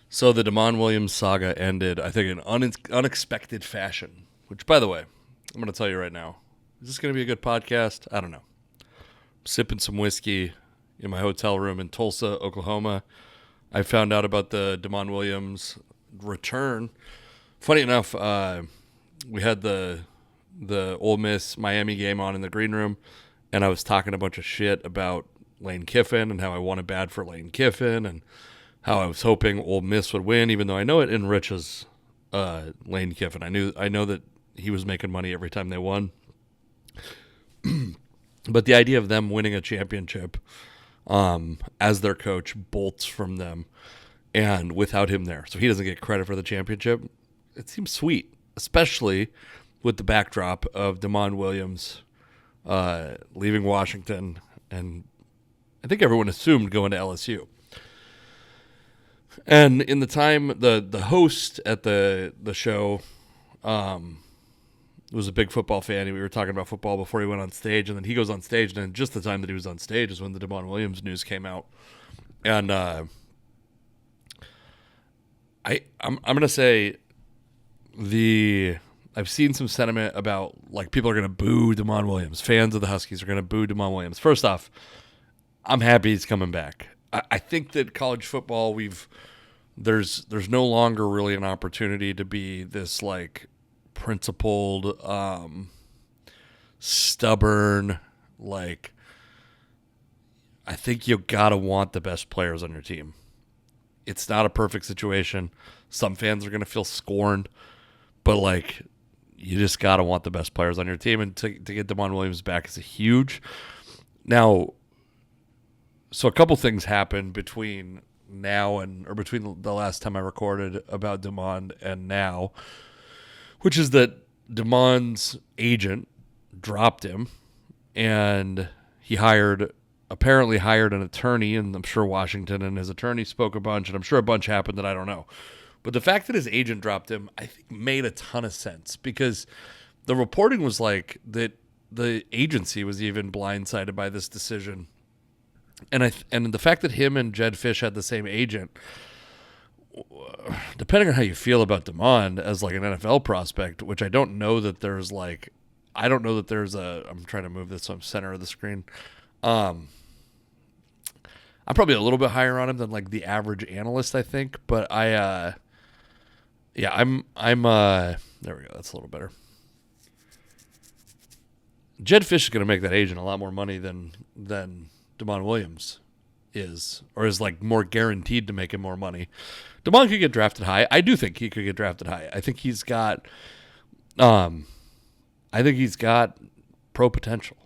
So the Damon Williams saga ended, I think, in unexpected fashion. Which, by the way, I'm going to tell you right now, is this going to be a good podcast? I don't know. I'm sipping some whiskey in my hotel room in Tulsa, Oklahoma. I found out about the Damon Williams return. Funny enough, we had the Ole Miss Miami game on in the green room, and I was talking a bunch of shit about Lane Kiffin and how I wanted bad for Lane Kiffin and how I was hoping Ole Miss would win, even though I know it enriches Lane Kiffin. I know that he was making money every time they won, but the idea of them winning a championship as their coach bolts from them, and without him there, so he doesn't get credit for the championship. It seems sweet, especially with the backdrop of Damon Williams leaving Washington, and I think everyone assumed going to LSU. And in the time, the host at the show was a big football fan. We were talking about football before he went on stage, and then he goes on stage, and then just the time that he was on stage is when the Damon Williams news came out. And I'm gonna say I've seen some sentiment about like people are gonna boo Damon Williams. Fans of the Huskies are gonna boo Damon Williams. First off, I'm happy he's coming back. I think that college football there's no longer really an opportunity to be this like principled, stubborn, like I think you gotta want the best players on your team. It's not a perfect situation. Some fans are gonna feel scorned, but like you just gotta want the best players on your team, and to get Damon Williams back is a huge. Now, so a couple things happened between between the last time I recorded about Damon and now, which is that Damon's agent dropped him, and he apparently hired an attorney, and I'm sure Washington and his attorney spoke a bunch, and I'm sure a bunch happened that I don't know. But the fact that his agent dropped him, I think, made a ton of sense, because the reporting was like that the agency was even blindsided by this decision. And the fact that him and Jedd Fisch had the same agent, depending on how you feel about Damon as like an NFL prospect, which I don't know that there's like, I don't know that there's I'm trying to move this so I'm center of the screen. I'm probably a little bit higher on him than like the average analyst, I think, but I'm there we go. That's a little better. Jedd Fisch is going to make that agent a lot more money than Damon Williams is like more guaranteed to make him more money. Damon could get drafted high. I do think he could get drafted high. I think he's got pro potential.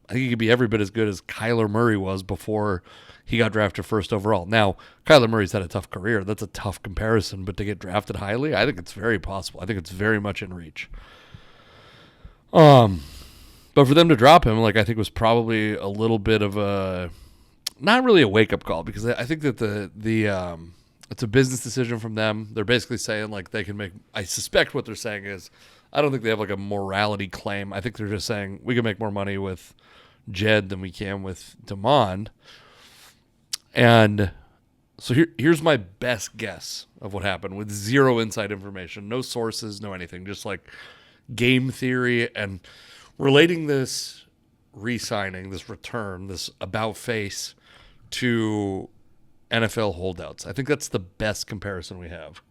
I think he could be every bit as good as Kyler Murray was before he got drafted first overall. Now, Kyler Murray's had a tough career. That's a tough comparison, but to get drafted highly, I think it's very possible. I think it's very much in reach. But for them to drop him, like, I think was probably a little bit of not really a wake up call, because I think that it's a business decision from them. They're basically saying like they can make. I suspect what they're saying is, I don't think they have like a morality claim. I think they're just saying we can make more money with Jedd than we can with Damon. And so here's my best guess of what happened with zero inside information, no sources, no anything, just like game theory and relating this re-signing, this return, this about face to NFL holdouts. I think that's the best comparison we have.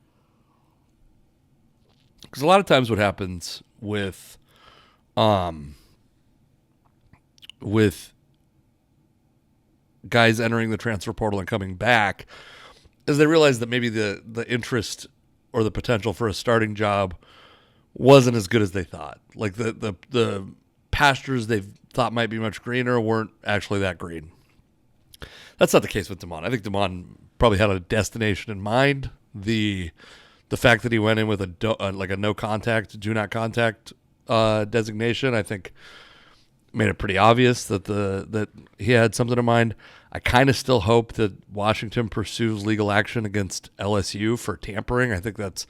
Because a lot of times what happens with guys entering the transfer portal and coming back is they realize that maybe the interest or the potential for a starting job wasn't as good as they thought. Like the pastures they thought might be much greener weren't actually that green. That's not the case with Damon. I think Damon probably had a destination in mind. The fact that he went in with a no contact, do not contact designation, I think made it pretty obvious that he had something in mind. I kind of still hope that Washington pursues legal action against LSU for tampering. I think that's,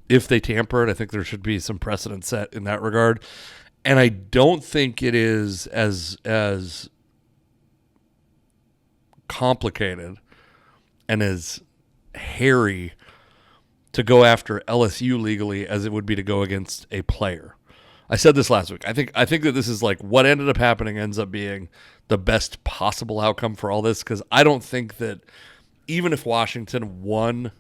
if they tampered, I think there should be some precedent set in that regard. And I don't think it is as complicated and as hairy to go after LSU legally as it would be to go against a player. I said this last week. I think that this is like what ended up happening ends up being the best possible outcome for all this, because I don't think that even if Washington won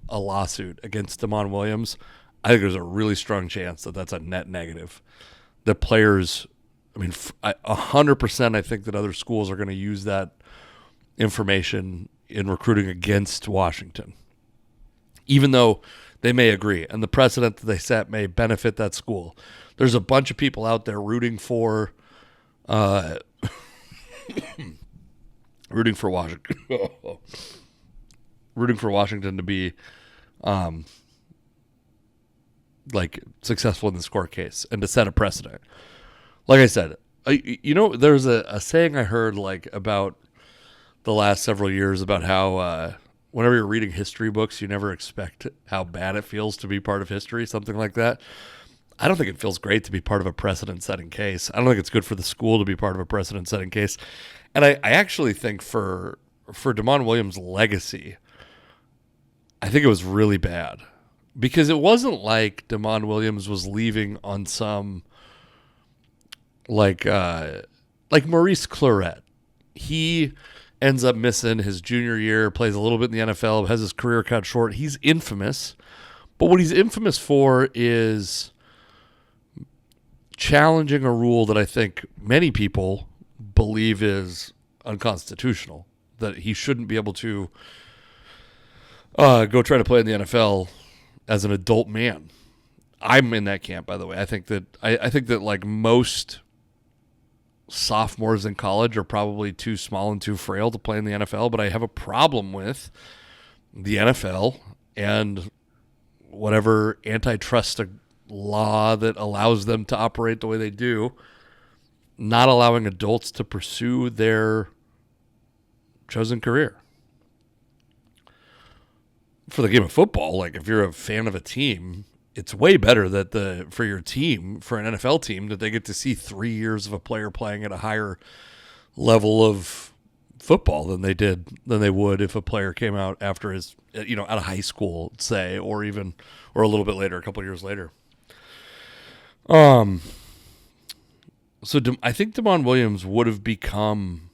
a lawsuit against Damon Williams, I think there's a really strong chance that that's a net negative. The players, 100% I think that other schools are going to use that information in recruiting against Washington, even though they may agree, and the precedent that they set may benefit that school. There's a bunch of people out there rooting for Washington, rooting for Washington to be like successful in this court case and to set a precedent. Like I said, there's a saying I heard like about the last several years about how whenever you're reading history books, you never expect how bad it feels to be part of history, something like that. I don't think it feels great to be part of a precedent-setting case. I don't think it's good for the school to be part of a precedent-setting case. And I actually think for Damon Williams' legacy, I think it was really bad. Because it wasn't like Damon Williams was leaving on some like Maurice Claret. He ends up missing his junior year, plays a little bit in the NFL, has his career cut short. He's infamous. But what he's infamous for is challenging a rule that I think many people believe is unconstitutional, that he shouldn't be able to go try to play in the NFL as an adult man. I'm in that camp, by the way. I think that like most sophomores in college are probably too small and too frail to play in the NFL, but I have a problem with the NFL and whatever antitrust law that allows them to operate the way they do, not allowing adults to pursue their chosen career. For the game of football, like if you're a fan of a team, it's way better that for your team, for an NFL team, that they get to see 3 years of a player playing at a higher level of football than they would if a player came out after his, out of high school, say, or a little bit later, a couple of years later. So I think Damon Williams would have become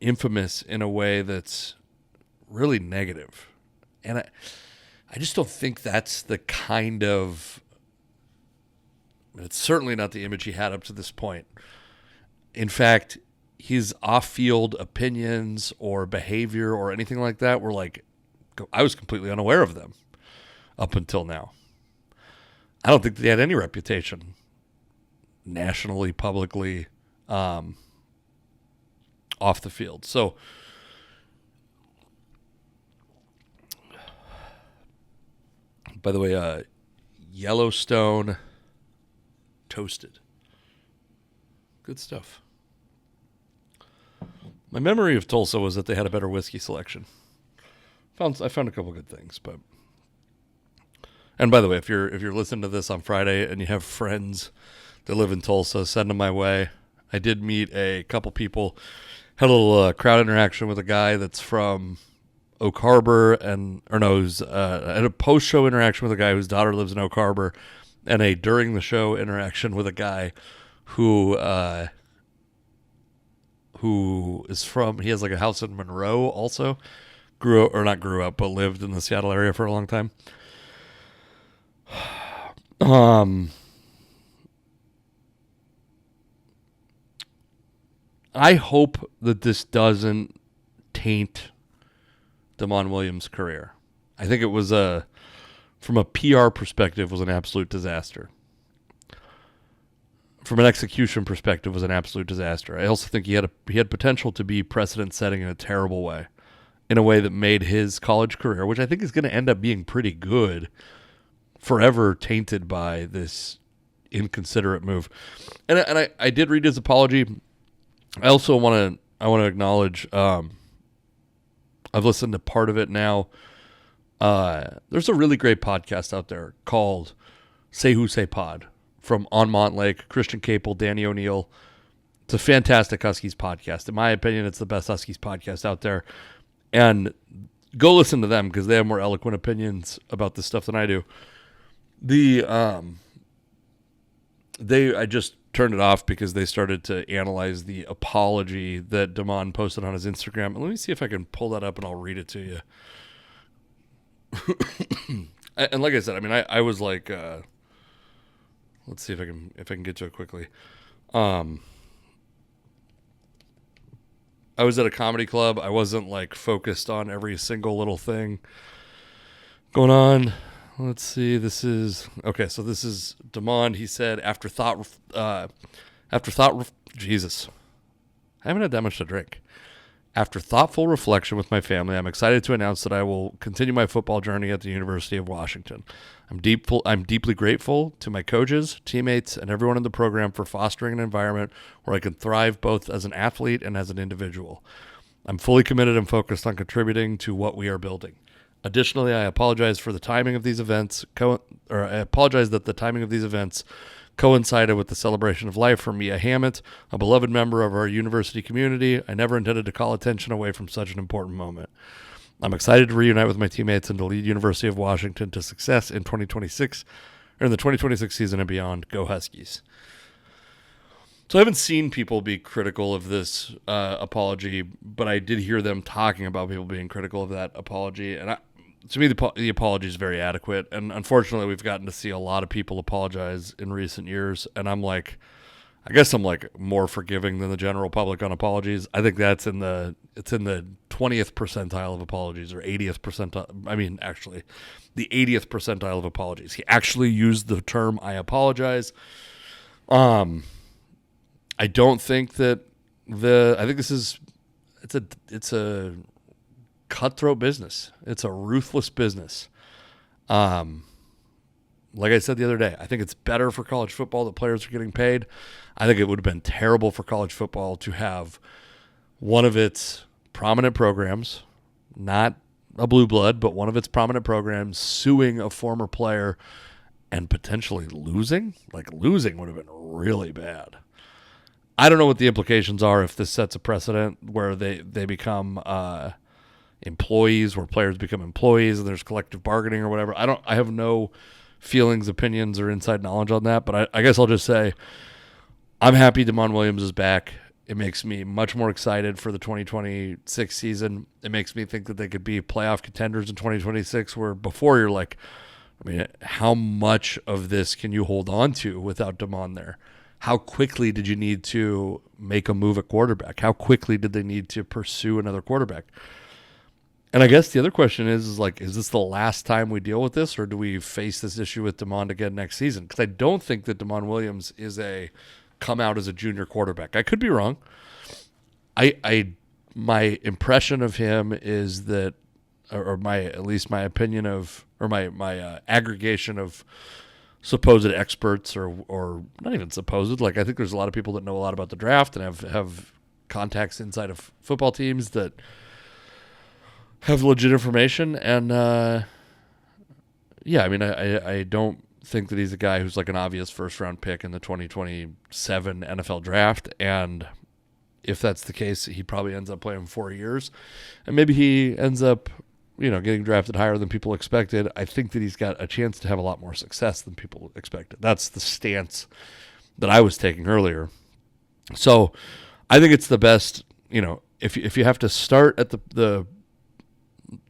infamous in a way that's really negative. And I just don't think that's the kind of... It's certainly not the image he had up to this point. In fact, his off-field opinions or behavior or anything like that were like... I was completely unaware of them up until now. I don't think they had any reputation nationally, publicly, off the field. So... By the way, Yellowstone toasted. Good stuff. My memory of Tulsa was that they had a better whiskey selection. I found a couple good things, but... And by the way, if you're listening to this on Friday and you have friends that live in Tulsa, send them my way. I did meet a couple people, had a little crowd interaction with a guy that's from Oak Harbor, had a post-show interaction with a guy whose daughter lives in Oak Harbor, and a during-the-show interaction with a guy who he has like a house in Monroe also, not grew up, but lived in the Seattle area for a long time. I hope that this doesn't taint Damon Williams' career. I think it was from a PR perspective, was an absolute disaster. From an execution perspective, was an absolute disaster. I also think he had potential to be precedent-setting in a terrible way, in a way that made his college career, which I think is going to end up being pretty good, forever tainted by this inconsiderate move. And I did read his apology. I also want to acknowledge. I've listened to part of it now. There's a really great podcast out there called Say Who Say Pod from On Montlake, Christian Capel, Danny O'Neill. It's a fantastic Huskies podcast. In my opinion, it's the best Huskies podcast out there. And Go listen to them because they have more eloquent opinions about this stuff than I do. I just turned it off because they started to analyze the apology that Damon posted on his Instagram. Let me see if I can pull that up and I'll read it to you. And like I said, I mean, I was like, let's see if I can get to it quickly. I was at a comedy club. I wasn't like focused on every single little thing going on. Let's see. This is Damon. He said, Jesus, I haven't had that much to drink. After thoughtful reflection with my family, I'm excited to announce that I will continue my football journey at the University of Washington. I'm deeply grateful to my coaches, teammates, and everyone in the program for fostering an environment where I can thrive both as an athlete and as an individual. I'm fully committed and focused on contributing to what we are building. Additionally, I apologize for the timing of these events. I apologize that the timing of these events coincided with the celebration of life for Mia Hammett, a beloved member of our university community. I never intended to call attention away from such an important moment. I'm excited to reunite with my teammates and to lead University of Washington to success in 2026, or in the 2026 season and beyond. Go Huskies. So I haven't seen people be critical of this apology, but I did hear them talking about people being critical of that apology, and to me, the apology is very adequate, and unfortunately, we've gotten to see a lot of people apologize in recent years, and I guess I'm like more forgiving than the general public on apologies. I think it's in the 20th percentile of apologies, or 80th percentile. I mean, actually, the 80th percentile of apologies. He actually used the term "I apologize." I don't think that I think it's a cutthroat business. It's a ruthless business. Like I said the other day, I think it's better for college football that players are getting paid. I think it would have been terrible for college football to have one of its prominent programs, not a blue blood, but one of its prominent programs suing a former player and potentially losing. Like, losing would have been really bad. I don't know what the implications are if this sets a precedent where they become employees, where players become employees and there's collective bargaining or whatever. I have no feelings, opinions, or inside knowledge on that, but I guess I'll just say I'm happy Damon Williams is back. It makes me much more excited for the 2026 season. It makes me think that they could be playoff contenders in 2026, where before you're like, I mean, how much of this can you hold on to without Damon there? How quickly did you need to make a move at quarterback? How quickly did they need to pursue another quarterback? And I guess the other question is this the last time we deal with this, or do we face this issue with Damon again next season? Because I don't think that Damon Williams is come out as a junior quarterback. I could be wrong. My impression of him is that, or at least my opinion of, or my aggregation of supposed experts, or not even supposed. Like, I think there's a lot of people that know a lot about the draft and have contacts inside of football teams that have legit information. And yeah, I mean, I don't think that he's a guy who's like an obvious first round pick in the 2027 NFL draft. And if that's the case, he probably ends up playing 4 years, and maybe he ends up, getting drafted higher than people expected. I think that he's got a chance to have a lot more success than people expected. That's the stance that I was taking earlier. So I think it's the best, if you have to start at the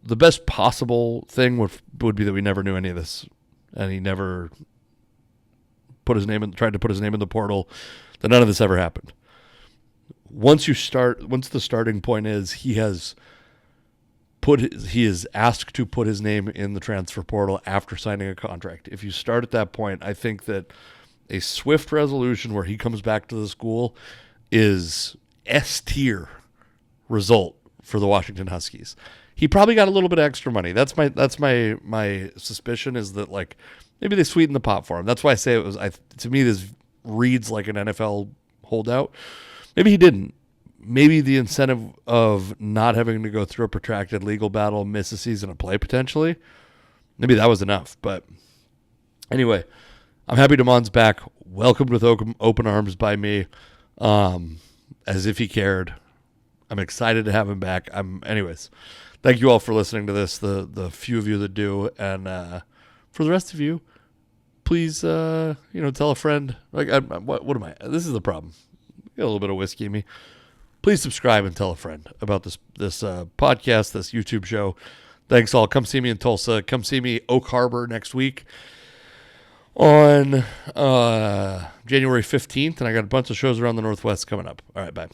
best possible thing would be that we never knew any of this, and he never tried to put his name in the portal, that none of this ever happened. Once the starting point is he is asked to put his name in the transfer portal after signing a contract. If you start at that point, I think that a swift resolution where he comes back to the school is S-tier result for the Washington Huskies. He probably got a little bit of extra money. That's my suspicion, is that like maybe they sweetened the pot for him. That's why I say to me this reads like an NFL holdout. Maybe he didn't. Maybe the incentive of not having to go through a protracted legal battle, miss a season of play potentially, maybe that was enough. But anyway, I'm happy Damon's back. Welcomed with open arms by me, as if he cared. I'm excited to have him back. Anyways, Thank you all for listening to this, the few of you that do. And for the rest of you, please, tell a friend. Like, what am I? This is the problem. Got a little bit of whiskey in me. Please subscribe and tell a friend about this podcast, this YouTube show. Thanks all. Come see me in Tulsa. Come see me Oak Harbor next week on January 15th. And I got a bunch of shows around the Northwest coming up. All right, bye.